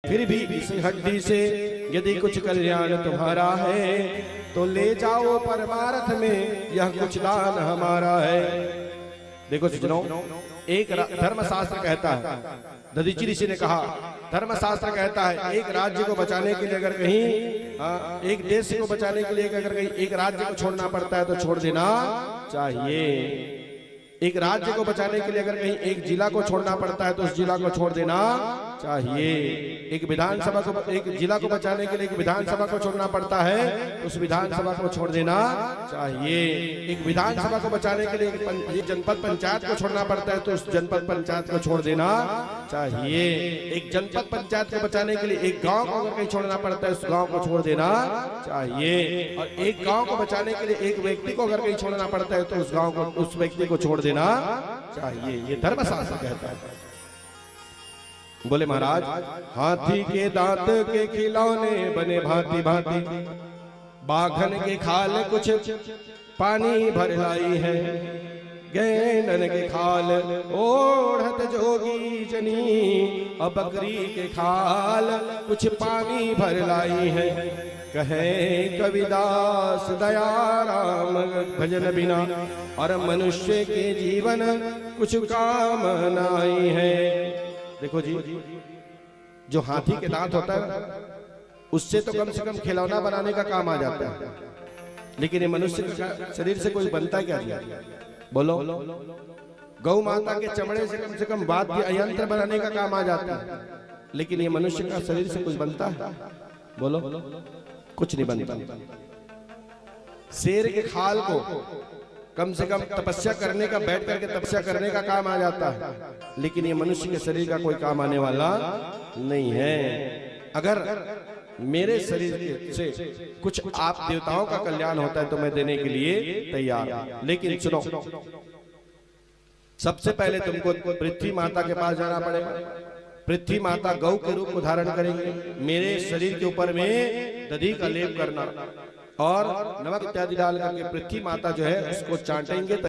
फिर भी इस हड्डी से यदि कुछ कल्याण तुम्हारा है तो ले जाओ परमार्थ में, यह कुछ दान हमारा है। देखो सुनो, एक धर्मशास्त्र कहता है, दधीचि ऋषि ने कहा, धर्मशास्त्र कहता है एक राज्य को बचाने के लिए अगर कहीं एक देश को बचाने के लिए अगर कहीं एक राज्य को छोड़ना पड़ता है तो छोड़ देना चाहिए। एक राज्य को बचाने के लिए अगर कहीं एक जिला को छोड़ना पड़ता है तो उस जिला को छोड़ देना चाहिए। एक विधानसभा को, एक जिला को बचाने के लिए एक विधानसभा को छोड़ना पड़ता है तो उस विधानसभा को छोड़ देना चाहिए। एक विधानसभा को बचाने के लिए एक जनपद पंचायत को छोड़ना पड़ता है तो उस जनपद पंचायत को छोड़ देना चाहिए। एक जनपद पंचायत को बचाने के लिए एक गांव को अगर कहीं छोड़ना पड़ता है उस गांव को छोड़ देना चाहिए। और एक गांव को बचाने के लिए एक व्यक्ति को अगर कहीं छोड़ना पड़ता है तो उस गांव को, उस व्यक्ति को छोड़ देना चाहिए। ये धर्मशास्त्र कहता है। बोले महाराज, हाथी के दांत के खिलौने बने भांति भांति, बाघन के खाल कुछ पानी भर लाई है, गैंडन के खाल ओढ़त जोगी जनी, और बकरी के खाल कुछ पानी भर लाई है। कहे कविदास दयाराम भजन बिना, और मनुष्य के जीवन कुछ काम नाई है। देखो जी, जो हाथी के दांत होता है उससे तो कम से कम खिलौना बनाने का काम आ जाता है, लेकिन ये मनुष्य के शरीर से कोई बनता क्या दिया? बोलो। गौ माता के चमड़े से कम वाद्य यंत्र बनाने का काम आ जाता है, लेकिन ये मनुष्य का शरीर से कुछ बनता है? बोलो, कुछ नहीं बनता। शेर के खाल को कम से कम तपस्या करने का, बैठ करके तपस्या करने का काम आ जाता है, लेकिन ये मनुष्य के शरीर का कोई काम आने वाला नहीं है। अगर मेरे शरीर से कुछ आप देवताओं का कल्याण होता है तो मैं देने के लिए तैयार हूं। लेकिन सुनो, सबसे पहले तुमको पृथ्वी माता के पास जाना पड़ेगा। पृथ्वी माता गौ के रूप को धारण करेंगे। मेरे शरीर के ऊपर में दधी का लेप करना और नमक इत्यादि डाल करके पृथ्वी माता जो है उसको चाटेंगे।